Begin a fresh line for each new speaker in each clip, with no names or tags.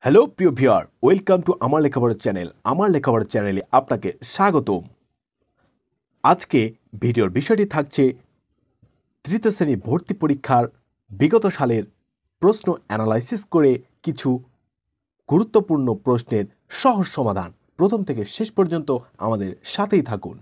Hello প্রিয় viewer, welcome to আমার লেখাপড়ার চ্যানেল। আমার লেখাপড়ার চ্যানেলে আপনাকে স্বাগতম। আজকে ভিডিওর বিষয়টি থাকছে তৃতীয় শ্রেণী ভর্তি পরীক্ষার বিগত সালের প্রশ্ন অ্যানালাইসিস করে কিছু গুরুত্বপূর্ণ প্রশ্নের সহজ সমাধান। প্রথম থেকে শেষ পর্যন্ত আমাদের সাথেই থাকুন।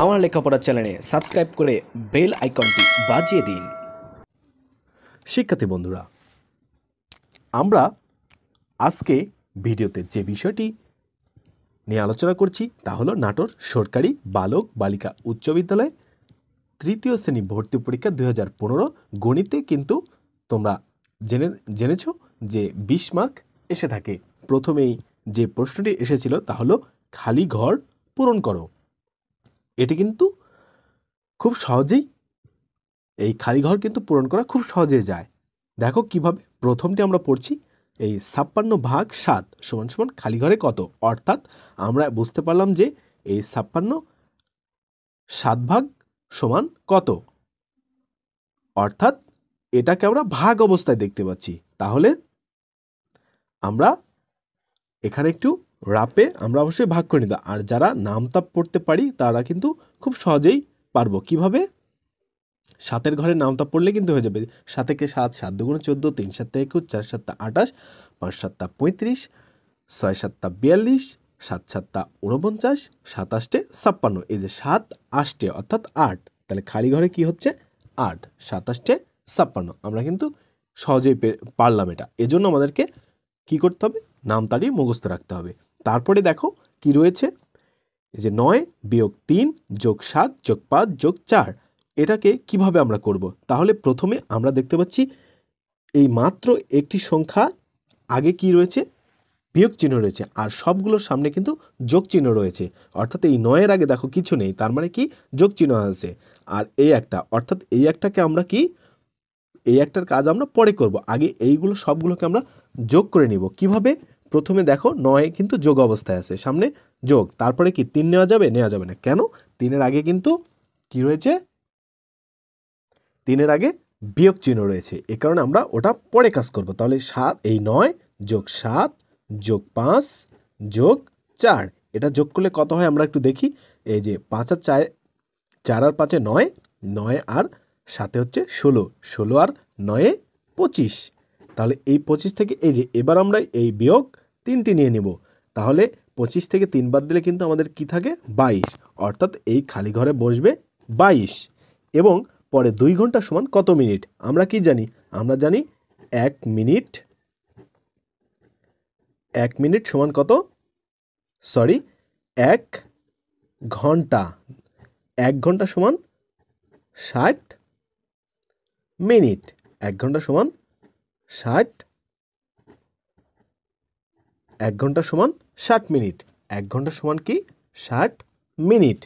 আমার লেখাপড়া চ্যানেলে সাবস্ক্রাইব করে বেল আইকনটি বাজিয়ে দিন। শিক্ষার্থী বন্ধুরা, আমরা আজকে ভিডিওতে যে বিষয়টি নিয়ে আলোচনা করছি তা হলো নাটোর সরকারি বালক বালিকা উচ্চ বিদ্যালয় তৃতীয় শ্রেণী ভর্তি পরীক্ষা 2015 গণিতে কিন্তু তোমরা জেনেছ যে 20 মার্ক এসে থাকে। প্রথমেই যে প্রশ্নটি এসেছিল তা হলো খালি ঘর পূরণ করো। এটি কিন্তু খুব সহজেই এই খালি ঘর কিন্তু পূরণ করা খুব সহজে যায়। দেখো কিভাবে। প্রথমটি আমরা পড়ছি, এই 56/7 সমান সমান খালি ঘরে কত। অর্থাৎ আমরা বুঝতে পারলাম যে এই 56 7 ভাগ সমান কত, অর্থাৎ এটাকে আমরা ভাগ অবস্থায় দেখতে পাচ্ছি। তাহলে আমরা এখানে একটু রাপে আমরা অবশ্যই ভাগ করে নিতে, আর যারা নামতাপ পড়তে পারি তারা কিন্তু খুব সহজেই পারবো। কিভাবে? 7-এর ঘরে নামতাপ পড়লে কিন্তু হয়ে যাবে 7 একে 7, 7 দুগুণে 14, 3 7 21, 4 7 28, 5 7 35, 6 7 42, 7 7 49, 7 8 56। এই যে 7 8 অর্থাৎ 8, তাহলে খালি ঘরে কি হচ্ছে 8, 7 8 56। আমরা কিন্তু সহজেই পারলাম এটা। এজন্য আমাদেরকে কি করতে হবে? নামতারি মুখস্থ রাখতে হবে। তারপরে দেখো কি রয়েছে, এই যে 9 বিয়োগ 3 যোগ 7 যোগ 5 যোগ 4, এটাকে কিভাবে আমরা করব? তাহলে প্রথমে আমরা দেখতে পাচ্ছি এই মাত্র একটি সংখ্যা আগে কি রয়েছে? বিয়োগ চিহ্ন রয়েছে, আর সবগুলোর সামনে কিন্তু যোগ চিহ্ন রয়েছে। অর্থাৎ এই 9-এর আগে দেখো কিছু নেই, তার মানে কি যোগ চিহ্ন আছে। আর এই একটা, অর্থাৎ এই একটাকে আমরা কি, এই একটার কাজ আমরা পরে করব। আগে এইগুলো সবগুলোকে আমরা যোগ করে নিব। কিভাবে? প্রথমে দেখো 9 কিন্তু যোগ অবস্থায় আছে, সামনে যোগ, তারপরে কি 3 নেওয়া যাবে? নেওয়া যাবে না। কেন? 3-এর আগে কিন্তু কি রয়েছে? 3-এর আগে বিয়োগ চিহ্ন রয়েছে, এ কারণে আমরা ওটা পরে কাজ করব। তাহলে 7 এই 9 যোগ 7 যোগ 5 যোগ 4, এটা যোগ করলে কত হয় আমরা একটু দেখি। এই যে 5 আর 4, 4 আর 5 9, 9 আর 7 হচ্ছে 16, 16 আর 9 25। তাহলে এই 25 থেকে এই যে এবার আমরা এই বিয়োগ 3টি নিয়ে নিব। তাহলে 25 থেকে 3 বাদ দিলে কিন্তু আমাদের কি থাকে? 22, অর্থাৎ এই খালি ঘরে বসবে 22। এবং পরে 2 ঘন্টা সমান কত মিনিট? আমরা কি জানি? আমরা জানি 1 মিনিট, 1 মিনিট সমান কত? সরি, 1 ঘন্টা। 1 ঘন্টা সমান 60 মিনিট। 1 ঘন্টা সমান 60, 1 ঘন্টা সমান 60 মিনিট। 1 ঘন্টা সমান কি? 60 মিনিট।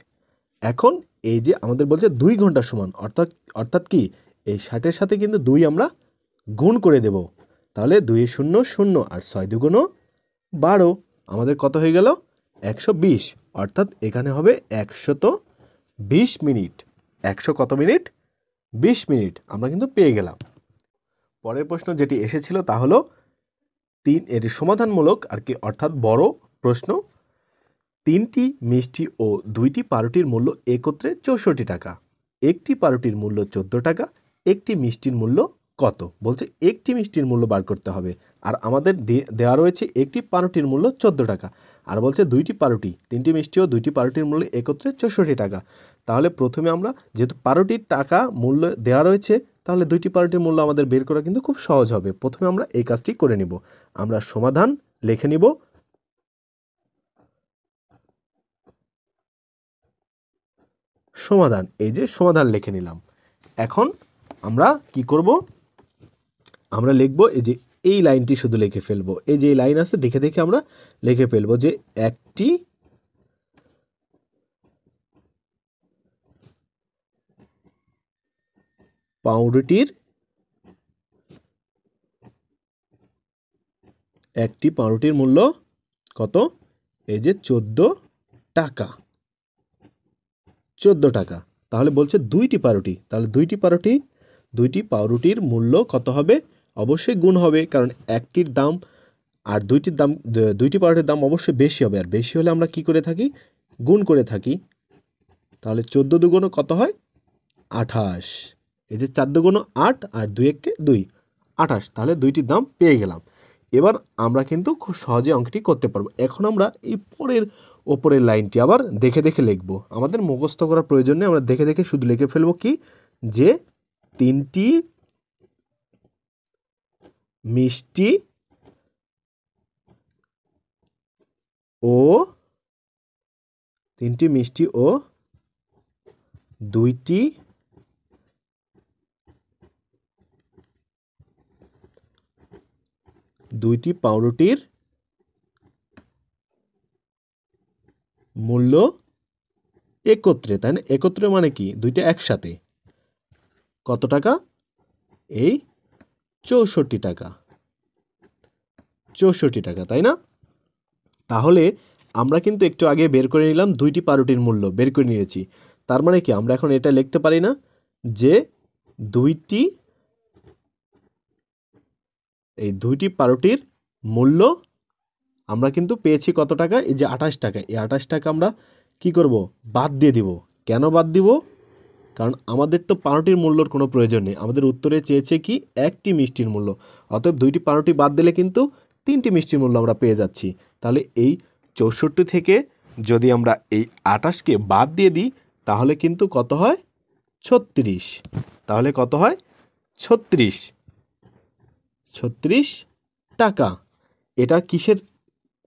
এখন এই যে আমাদের বলছে 2 ঘন্টা সমান, অর্থাৎ অর্থাৎ কি এই 60-এর সাথে কিন্তু 2 আমরা গুণ করে দেব। তাহলে 2 এ 0 0 আর 6 দুগুণ 12, আমাদের কত হয়ে গেল? 120। অর্থাৎ এখানে হবে 120 মিনিট। 100 কত মিনিট? 20 মিনিট আমরা কিন্তু পেয়ে গেলাম। পরের প্রশ্ন যেটি এসেছিল তা হলো এটি সমাধানমূলক আর কি, অর্থাৎ বড় প্রশ্ন। 3টি মিষ্টি ও 2টি পাউরুটির মূল্য একত্রে 64 টাকা। একটি পাউরুটির মূল্য 14 টাকা। একটি মিষ্টির মূল্য কত? বলছে একটি মিষ্টির মূল্য বার করতে হবে, আর আমাদের দেওয়া রয়েছে একটি পাউরুটির মূল্য 14 টাকা, আর বলছে 2টি পাউরুটি, 3টি মিষ্টি ও 2টি পাউরুটির মূল্য একত্রে 64 টাকা। তাহলে প্রথমে আমরা যেহেতু পাউরুটির টাকা মূল্য দেওয়া রয়েছে, তাহলে 2টি পাউরুটির মূল্য আমাদের বের করা কিন্তু খুব সহজ হবে। প্রথমে আমরা এই কাজটি করে নিব। আমরা সমাধান লিখে নিব। সমাধান, এই যে সমাধান লিখে নিলাম। এখন আমরা কি করব? আমরা লিখব এই যে এই লাইনটি শুধু লিখে ফেলবো। এই যে এই লাইন আছে দেখে দেখে আমরা লিখে ফেলবো যে একটি পাউরুটির একটি পাউরুটির মূল্য কত? এই যে 14 টাকা, 14 টাকা। তাহলে বলছে দুইটি পাউরুটি, তাহলে দুইটি পাউরুটির মূল্য কত হবে? অবশ্যই গুণ হবে, কারণ একটির দাম আর দুইটি পাউরুটির দাম অবশ্যই বেশি হবে, আর বেশি হলে আমরা কি করে থাকি? গুণ করে থাকি। তাহলে 14 দুগুণ কত হয়? 28। এই যে 4 দুগুণ 8 আর 2 একে 2, 28। তাহলে দুইটির দাম পেয়ে গেলাম। এবার আমরা কিন্তু খুব সহজে অঙ্কটি করতে পারবো। এখন আমরা এই ওপরের লাইনটি আবার দেখে দেখে লিখব। আমাদের মুখস্থ করার প্রয়োজন নেই, আমরা দেখে দেখে শুধু লিখে ফেলবো কি, যে 3টি মিষ্টি ও 2টি পাউরুটির মূল্য একত্রে, তাই না? একত্রে মানে কি? দুইটা একসাথে কত টাকা? এই 64 টাকা, 64 টাকা, তাই না? তাহলে আমরা কিন্তু একটু আগে বের করে নিলাম দুইটি পাউরুটির মূল্য বের করে নিয়েছি। তার মানে কি আমরা এখন এটা লিখতে পারি না যে দুইটি পাউরুটির মূল্য আমরা কিন্তু পেয়েছি কত টাকা? এই যে 28 টাকা। এই 28 টাকা আমরা কি করব? বাদ দিয়ে দিব। কেন বাদ দিব? কারণ আমাদের তো পাউরুটির মূল্যর কোনো প্রয়োজন নেই, আমাদের উত্তরে চেয়েছে কি? একটি মিষ্টির মূল্য। অতএব দুইটি পাউরুটি বাদ দিলে কিন্তু 3টি মিষ্টির মূল্য আমরা পেয়ে যাচ্ছি। তাহলে এই 64 থেকে যদি আমরা এই 28কে বাদ দিয়ে দিই, তাহলে কিন্তু কত হয়? 36। তাহলে কত হয়? 36 টাকা। এটা কিসের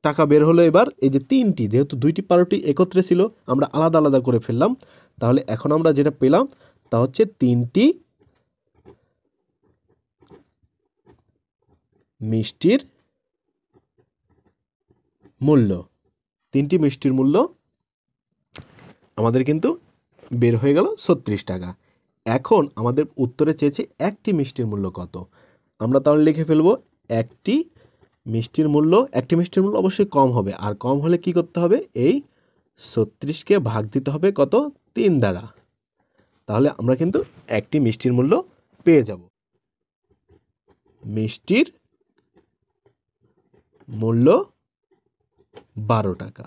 টাকা বের হলো এবার? এই যে 3টি, যেহেতু দুইটি পাউরুটি একত্রে ছিল, আমরা আলাদা আলাদা করে ফেললাম। তাহলে এখন আমরা যেটা পেলাম তা হচ্ছে 3টি মিষ্টির মূল্য। 3টি মিষ্টির মূল্য আমাদের কিন্তু বের হয়ে গেল 36 টাকা। এখন আমাদের উত্তরে চেয়েছে একটি মিষ্টির মূল্য কত? আমরা তাহলে লিখে ফেলবো একটি মিষ্টির মূল্য অবশ্যই কম হবে, আর কম হলে কি করতে হবে? এই 36কে ভাগ দিতে হবে কত? 3 দ্বারা। তাহলে আমরা কিন্তু একটি মিষ্টির মূল্য পেয়ে যাব। মিষ্টির মূল্য 12 টাকা।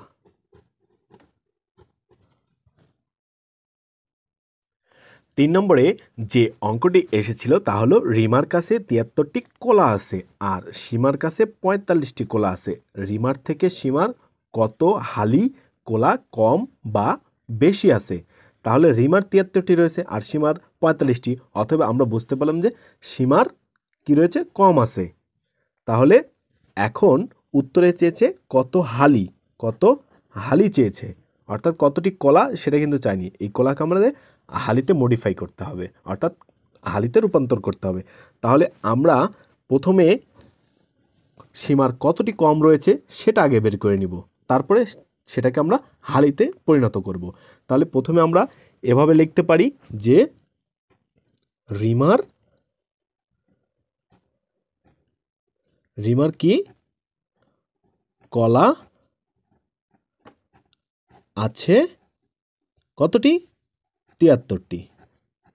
3 নম্বরে যে অঙ্কটি এসেছিল তা হলো রিমার কাছে 73টি কলা আছে আর সীমার কাছে 45টি কলা আছে। রিমার থেকে সীমার কত হালি কলা কম বা বেশি আছে? তাহলে রিমার 73টি রয়েছে আর সীমার 45টি, অথবা আমরা বুঝতে পারলাম যে সীমার কি রয়েছে? কম আছে। তাহলে এখন উত্তরে চেয়েছে কত হালি চেয়েছে, অর্থাৎ কতটি কলা সেটা কিন্তু চাইনি। এই কলাকে আমাদের হালিতে মডিফাই করতে হবে, অর্থাৎ হালিতে রূপান্তর করতে হবে। তাহলে আমরা প্রথমে সীমার কতটি কম রয়েছে সেটা আগে বের করে নিব, তারপরে সেটাকে আমরা হালিতে পরিণত করব। তাহলে প্রথমে আমরা এভাবে লিখতে পারি যে রিমার কি? কলা আছে কতটি? 73টি।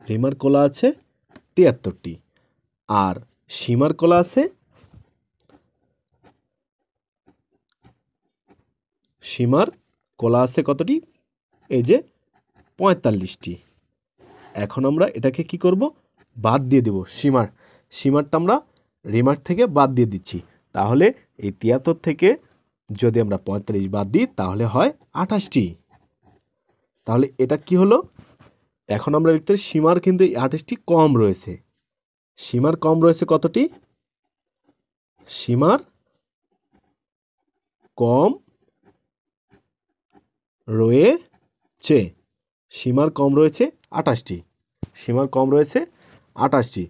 রিমার কলা আছে 73টি। আর সীমার কলা আছে কতটি? এই যে 45টি। এখন আমরা এটাকে কি করব? বাদ দিয়ে দেব। সীমারটা আমরা রিমার থেকে বাদ দিয়ে দিচ্ছি। তাহলে এই 73 থেকে যদি আমরা 45 বাদ দিই তাহলে হয় 28টি। তাহলে এটা কি হলো? এখন আমরা লিখতে পারি সীমার কিন্তু 28টি কম রয়েছে। সীমার কম রয়েছে কতটি? সীমার কম রয়েছে 28টি।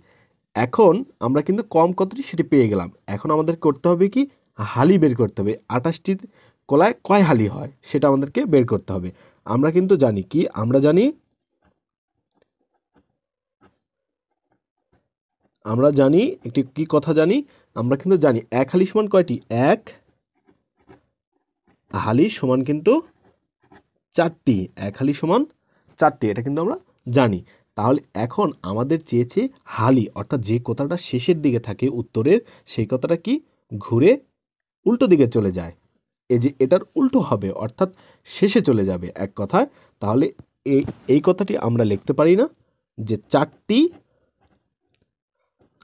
এখন আমরা কিন্তু কম কতটি সেটি পেয়ে গেলাম। এখন আমাদের করতে হবে কি? হালি বের করতে হবে। 28টি কলায় কয় হালি হয় সেটা আমাদেরকে বের করতে হবে। আমরা কিন্তু জানি কি? আমরা জানি একটি কি কথা জানি, আমরা কিন্তু জানি এক হালি সমান কয়টি, এক হালি সমান কিন্তু চারটি, এক হালি সমান চারটি, এটা কিন্তু আমরা জানি। তাহলে এখন আমাদের চেয়েছে হালি, অর্থাৎ যে কথাটা শেষের দিকে থাকে উত্তরের, সেই কথাটা কি ঘুরে উল্টো দিকে চলে যায়, এই যে এটার উল্টো হবে, অর্থাৎ শেষে চলে যাবে এক কথায়। তাহলে এই কথাটি আমরা লিখতে পারি না যে চারটি,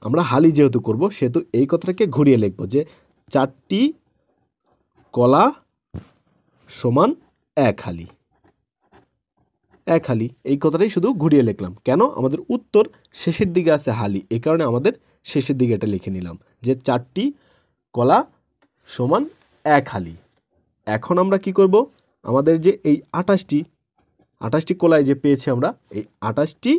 আমরা হালি যেহেতু করব সেহেতু এই কথাটাকে ঘুরিয়ে লিখব যে চারটি কলা সমান এক হালি, এক হালি, এই কথাটাই শুধু ঘুরিয়ে লিখলাম। কেন? আমাদের উত্তর শেষের দিকে আছে হালি, এই কারণে আমাদের শেষের দিকে এটা লিখে নিলাম যে চারটি কলা সমান এক হালি। এখন আমরা কি করব, আমাদের যে এই 28টি কলাই যে পেয়েছি আমরা, এই 28টি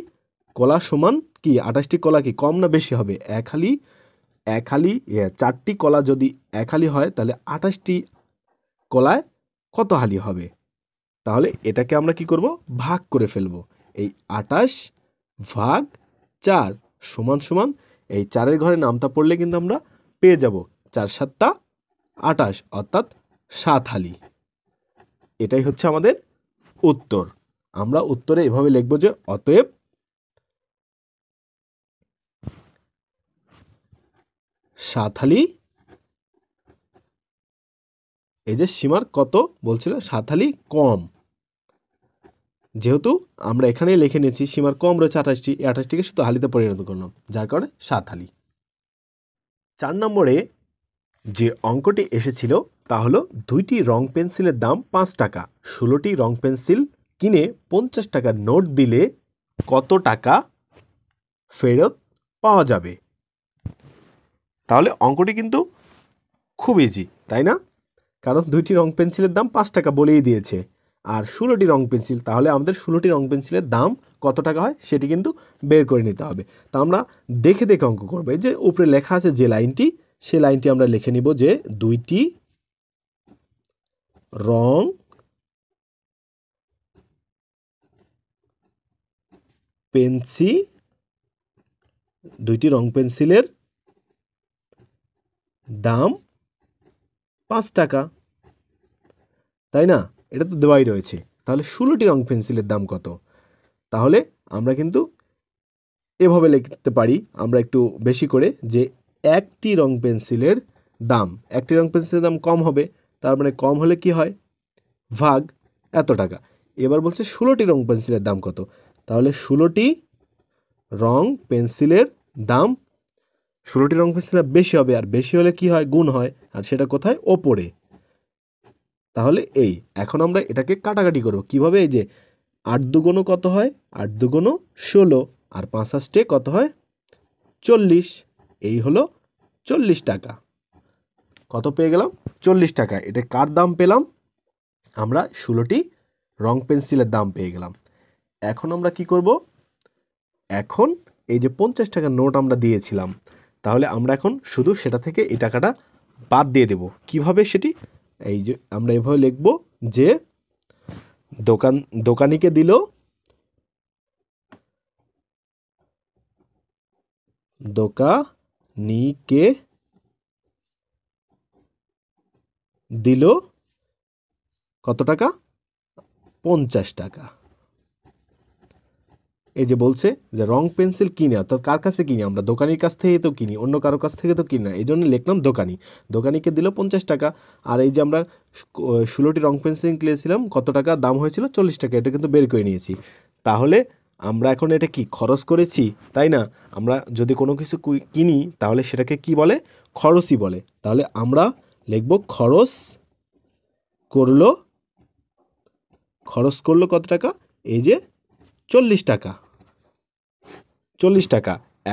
কলা সমান কি, 28টি কলা কি কম না বেশি হবে? এক হালি চারটি কলা যদি এক হালি হয় তাহলে 28টি কলায় কত হালি হবে? তাহলে এটাকে আমরা কি করব, ভাগ করে ফেলব। এই 28 ভাগ 4 সমান সমান এই 4-এর ঘরে নামতা পড়লে কিন্তু আমরা পেয়ে যাব 4 7 28, অর্থাৎ 7 হালি। এটাই হচ্ছে আমাদের উত্তর। আমরা উত্তরে এভাবে লিখব যে অতএব 7 হালি, এই যে সীমার কত বলছিল 7 হালি কম, যেহেতু আমরা এখানে লিখে নিয়েছি সীমার কম রয়েছে 28টি, এই 28টিকে শুধু হালিতে পরিণত করলাম, যার কারণে 7 হালি। 4 নম্বরে যে অঙ্কটি এসেছিল তা হলো 2টি রং পেন্সিলের দাম 5 টাকা, 16টি রং পেন্সিল কিনে 50 টাকার নোট দিলে কত টাকা ফেরত পাওয়া যাবে? তাহলে অঙ্কটি কিন্তু খুব ইজি, তাই না? কারণ 2টি রং পেন্সিলের দাম 5 টাকা বলেই দিয়েছে, আর 16টি রং পেন্সিল, তাহলে আমাদের 16টি রং পেন্সিলের দাম কত টাকা হয় সেটি কিন্তু বের করে নিতে হবে। তা আমরা দেখে দেখে অঙ্ক করবো। এই যে উপরে লেখা আছে যে লাইনটি, সেই লাইনটি আমরা লিখে নিব যে 2টি রং পেন্সিলের দাম 5 টাকা, তাই না? এটা তো দেওয়াই রয়েছে। তাহলে 16টি রং পেন্সিলের দাম কত? তাহলে আমরা কিন্তু এভাবে লিখতে পারি আমরা একটু বেশি করে, যে একটি রং পেন্সিলের দাম কম হবে, তার মানে কম হলে কি হয়, ভাগ এত টাকা। এবার বলছে 16টি রং পেন্সিলের দাম কত? তাহলে 16টি রং পেন্সিলের দাম, 16টি রং পেন্সিলের বেশি হবে, আর বেশি হলে কি হয়, গুণ হয়, আর সেটা কোথায়, ওপরে। তাহলে এই এখন আমরা এটাকে কাটাকাটি করব কিভাবে, এই যে 8 দুগুণ কত হয়, 8 দুগুণ 16, আর 5 আষ্টে কত হয়, 40, এই হলো 40 টাকা। কত পেয়ে গেলাম, 40 টাকা। এটা কার দাম পেলাম, আমরা 16টি রং পেন্সিলের দাম পেয়ে গেলাম। এখন আমরা কি করব, এখন এই যে 50 টাকার নোট আমরা দিয়েছিলাম, তাহলে আমরা এখন শুধু সেটা থেকে এই টাকাটা বাদ দিয়ে দেব। কিভাবে সেটি, এই যে আমরা এভাবে লিখব যে দোকানিকে দিল কত টাকা, 50 টাকা। এই যে বলছে যে রং পেন্সিল কিনে, অর্থাৎ কার কাছে কিনি, আমরা দোকানির কাছ থেকে তো কিনি, অন্য কারো কাছ থেকে তো কিনি না, এই জন্য লিখলাম দোকানিকে দিল 50 টাকা। আর এই যে আমরা 16টি রং পেন্সিল কিনেছিলাম, কত টাকা দাম হয়েছিল, 40 টাকা, এটা কিন্তু বের করে নিয়েছি। তাহলে আমরা এখন এটা কি খরচ করেছি, তাই না? আমরা যদি কোনো কিছু কিনি তাহলে সেটাকে কি বলে, খরচই বলে। তাহলে আমরা লিখব খরচ করলো কত টাকা, এই যে 40 টাকা।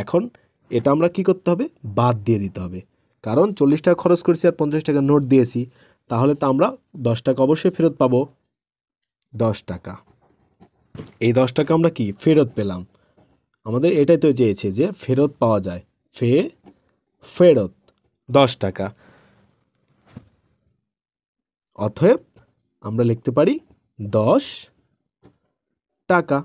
এখন এটা আমরা কি করতে হবে, বাদ দিয়ে দিতে হবে, কারণ 40 টাকা খরচ করেছি আর 50 টাকা নোট দিয়েছি, তাহলে তো আমরা 10 টাকা অবশ্যই ফেরত পাবো, 10 টাকা। এই 10 টাকা আমরা কি ফেরত পেলাম, আমাদের এটাই তো চেয়েছে যে ফেরত পাওয়া যায়, ফেরত 10 টাকা। অতএব আমরা লিখতে পারি 10 টাকা।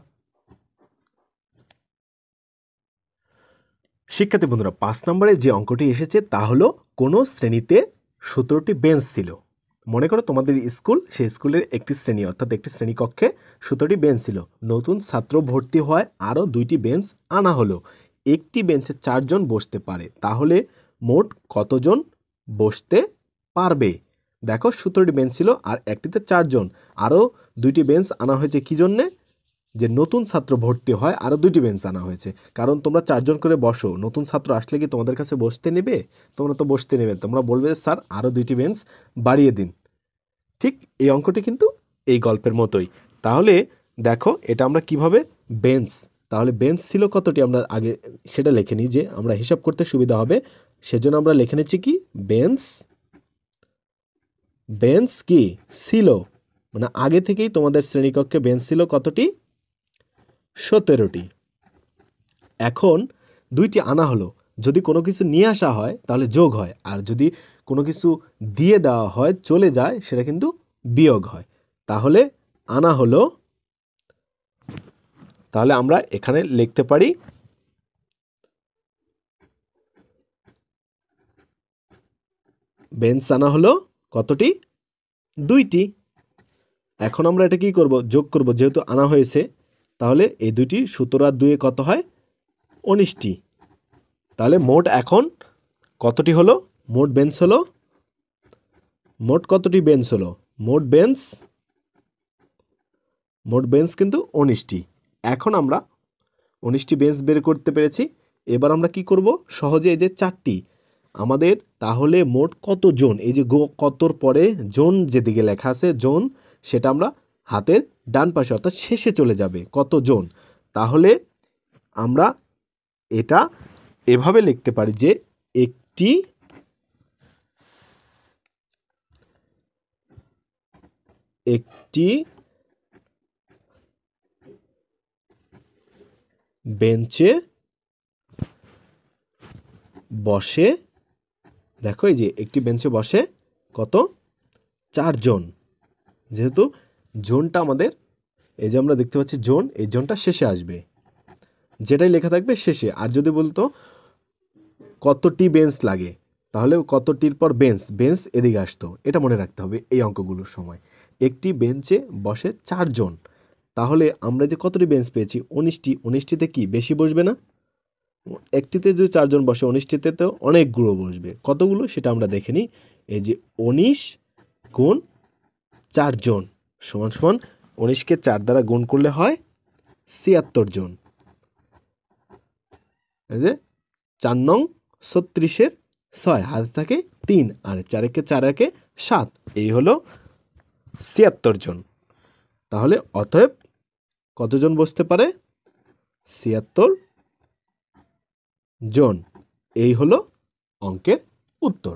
শিক্ষার্থী বন্ধুরা 5 নম্বরে যে অঙ্কটি এসেছে তা হলো কোনো শ্রেণীতে 17টি বেঞ্চ ছিল। মনে করো তোমাদের স্কুল, সেই স্কুলের একটি শ্রেণী অর্থাৎ একটি শ্রেণীকক্ষে 17টি বেঞ্চ ছিল। নতুন ছাত্র ভর্তি হওয়ায় আরও 2টি বেঞ্চ আনা হলো। একটি বেঞ্চে 4 জন বসতে পারে, তাহলে মোট কতজন বসতে পারবে? দেখো 17টি বেঞ্চ ছিল আর একটিতে 4 জন, আরও 2টি বেঞ্চ আনা হয়েছে কি জন্যে? যে নতুন ছাত্র ভর্তি হয় আরও 2টি বেঞ্চ আনা হয়েছে। কারণ তোমরা 4 জন করে বসো, নতুন ছাত্র আসলে কি তোমাদের কাছে বসতে নেবে? তোমরা তো বসতে নেবে, তোমরা বলবে স্যার আরও 2টি বেঞ্চ বাড়িয়ে দিন। ঠিক এই অঙ্কটি কিন্তু এই গল্পের মতোই। তাহলে দেখো এটা আমরা কিভাবে বেঞ্চ, তাহলে বেঞ্চ ছিল কতটি আমরা আগে সেটা লিখে নিই, যে আমরা হিসাব করতে সুবিধা হবে সেজন্য আমরা লিখে নিচ্ছি কি বেঞ্চ কি ছিল, মানে আগে থেকেই তোমাদের শ্রেণীকক্ষে বেঞ্চ ছিল কতটি? 17টি। এখন 2টি আনা হলো। যদি কোনো কিছু নিয়ে আসা হয় তাহলে যোগ হয়, আর যদি কোনো কিছু দিয়ে দেওয়া হয় চলে যায় সেটা কিন্তু বিয়োগ হয়। তাহলে আনা হলো, তাহলে আমরা এখানে লিখতে পারি বেঞ্চ আনা হলো কতটি? 2টি। এখন আমরা এটা কি করব? যোগ করব, যেহেতু আনা হয়েছে। তাহলে এই 2টি 17 আর 2 কত হয়? 19টি। তাহলে মোট এখন কতটি হলো? মোট বেঞ্চ হলো, মোট কতটি বেঞ্চ হলো? মোট বেঞ্চ কিন্তু 19টি। এখন আমরা 19টি বেঞ্চ বের করতে পেরেছি। এবার আমরা কি করব? সহজে এই যে 4টি আমাদের, তাহলে মোট কত জন? এই যে কতর পরে জন যেদিকে লেখা আছে জন, সেটা আমরা হাতের ডান পাশে অর্থাৎ শেষে চলে যাবে, কত জন। তাহলে আমরা এটা এভাবে লিখতে পারি যে একটি বেঞ্চে বসে, দেখো এই যে একটি বেঞ্চে বসে কত? 4 জন। যেহেতু জোনটা আমাদের, এই যে আমরা দেখতে পাচ্ছি জোন, এই জোনটা শেষে আসবে, যেটাই লেখা থাকবে শেষে। আর যদি বলতো কতটি বেঞ্চ লাগে, তাহলে কতটির পর বেঞ্চ এদিকে আসতো। এটা মনে রাখতে হবে এই অঙ্কগুলোর সময়। একটি বেঞ্চে বসে 4 জন, তাহলে আমরা যে কতটি বেঞ্চ পেয়েছি? 19টি। 19টিতে কি বেশি বসবে না? একটিতে যদি 4 জন বসে 19টিতে তো অনেকগুলো বসবে। কতগুলো সেটা আমরা দেখে নিই। এই যে 19 গুণ 4 জন সমান সমান 19কে 4 দ্বারা গুণ করলে হয় 76 জন। এই যে 4 নং 36-এর 6 হাতে থাকে 3, আর 4 একে 4 একে 7, এই হলো 76 জন। তাহলে অতএব কতজন বসতে পারে? 76 জন। এই হলো অঙ্কের উত্তর।